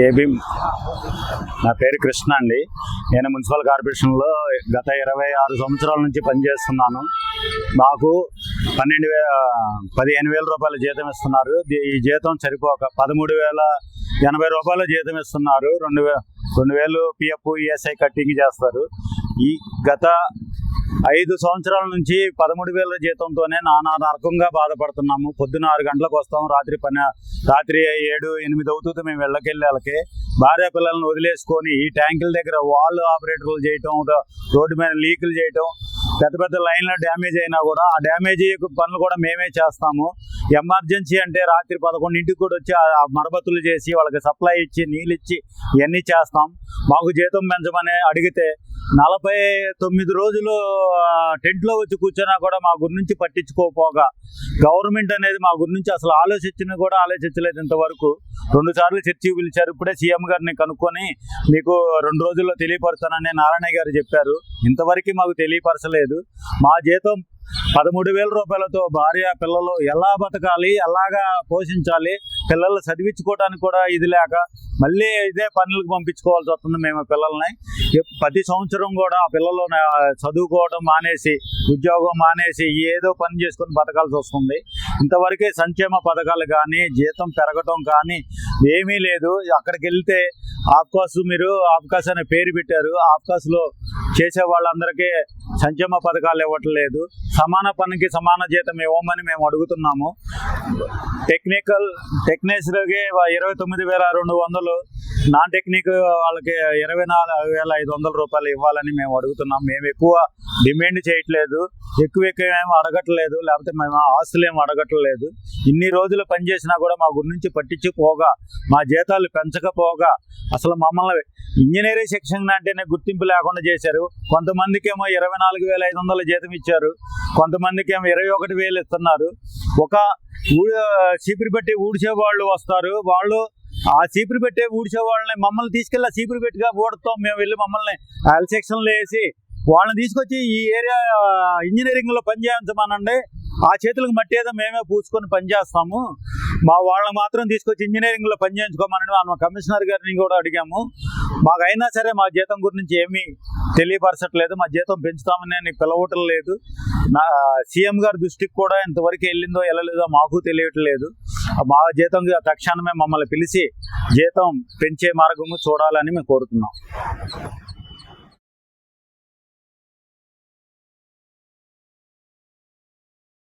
AB నా పేరు కృష్ణ అండి. నేను మున్సిపల్ కార్పొరేషన్లో గత 26 సంవత్సరాల నుంచి పనిచేస్తున్నాను. మాకు 15,000 రూపాయల జీతం ఇస్తున్నారు. ఈ జీతం సరిపోక 13,080 రూపాయల జీతం ఇస్తున్నారు. 2,000 పిఎఫ్ ఈఎస్ఐ కట్టింగ్ చేస్తారు. ఈ గత 5 సంవత్సరాల నుంచి 13,000 జీతంతోనే నానా రకంగా బాధపడుతున్నాము. పొద్దున 6 గంటలకు వస్తాం, రాత్రి 7, 8 అవుతుంది మేము వెళ్ళకెళ్ళాలకే. భార్య పిల్లలను వదిలేసుకొని ఈ ట్యాంకుల దగ్గర వాల్ ఆపరేటర్లు చేయటం, రోడ్డు మీద లీకులు చేయటం, పెద్ద పెద్ద లైన్లో డ్యామేజ్ అయినా కూడా ఆ డ్యామేజ్ పనులు కూడా మేమే చేస్తాము. ఎమర్జెన్సీ అంటే రాత్రి 11ంటికి కూడా వచ్చి మరమ్మతులు చేసి వాళ్ళకి సప్లై ఇచ్చి నీళ్ళు ఇచ్చి ఇవన్నీ చేస్తాం. మాకు జీతం పెంచమని అడిగితే 49 రోజులు టెంట్లో వచ్చి కూర్చున్నా కూడా మా గురించి పట్టించుకోపోగా గవర్నమెంట్ అనేది మా గురించి అసలు ఆలోచించలేదు ఇంతవరకు. 2 సార్లు చర్చి పిలిచారు. ఇప్పుడే సీఎం గారిని కనుక్కొని మీకు 2 రోజుల్లో తెలియపరుస్తానని నారాయణ గారు చెప్పారు. ఇంతవరకు మాకు తెలియపరచలేదు. మా జీతం 13,000 రూపాయలతో భార్య పిల్లలు ఎలా బతకాలి, ఎలాగా పోషించాలి, పిల్లలు చదివించుకోవడానికి కూడా ఇది లేక మళ్ళీ ఇదే పనులకు పంపించుకోవాల్సి వస్తుంది మేము పిల్లల్ని. ప్రతి సంవత్సరం కూడా ఆ పిల్లలు చదువుకోవడం మానేసి, ఉద్యోగం మానేసి ఏదో పని చేసుకొని బతకాల్సి వస్తుంది. ఇంతవరకే సంక్షేమ పథకాలు కానీ జీతం పెరగటం కానీ ఏమీ లేదు. అక్కడికి వెళ్తే మీరు ఆబ్కాస్ అనే పేరు పెట్టారు. ఆబ్కాస్లో చేసే వాళ్ళందరికీ సంక్షేమ పథకాలు ఇవ్వట్లేదు. సమాన పనికి సమాన జీతం ఇవ్వమని మేము అడుగుతున్నాము. టెక్నీషియన్కి 29,200, నాన్ టెక్నిక్ వాళ్ళకి 24,500 రూపాయలు ఇవ్వాలని మేము అడుగుతున్నాం. మేము ఎక్కువ డిమాండ్ చేయట్లేదు, ఎక్కువ ఏమో అడగట్లేదు, లేకపోతే మేము ఆస్తులు ఏమో అడగట్లేదు. ఇన్ని రోజులు పనిచేసినా కూడా మా గురించి పట్టించిపోగా, మా జీతాలు పెంచకపోగా, అసలు మమ్మల్ని ఇంజనీరింగ్ సెక్షన్ అంటేనే గుర్తింపు లేకుండా చేశారు. కొంతమందికి ఏమో 24,500 జీతం ఇచ్చారు, కొంతమందికి ఏమో 21,000 ఇస్తున్నారు. ఒక చీపురు పెట్టి ఊడ్చే వాళ్ళు వస్తారు, వాళ్ళు ఆ చీపురు పెట్టే ఊడ్చే వాళ్ళని మమ్మల్ని తీసుకెళ్ళి ఆ చీపురు పెట్టిగా ఊడతాం. మేము వెళ్ళి మమ్మల్ని ఎల్ సెక్షన్లో వేసి వాళ్ళని తీసుకొచ్చి ఈ ఏరియా ఇంజనీరింగ్లో పనిచేయించమనండి, ఆ చేతులకు మట్టి ఏదో మేమే పూసుకొని పనిచేస్తాము, మా వాళ్ళని మాత్రం తీసుకొచ్చి ఇంజనీరింగ్లో పనిచేయించుకోమని మా కమిషనర్ గారిని కూడా అడిగాము. మాకైనా సరే మా జీతం గురించి ఏమీ తెలియపరచట్లేదు. మా జీతం పెంచుతామని నేను పిలవటం లేదు. సీఎం గారి దృష్టికి కూడా ఇంతవరకు వెళ్ళలేదో మాకు తెలియట్లేదు. మా జీతం తక్షణమే మమ్మల్ని పిలిచి జీతం పెంచే మార్గము చూడాలని మేము కోరుతున్నాం.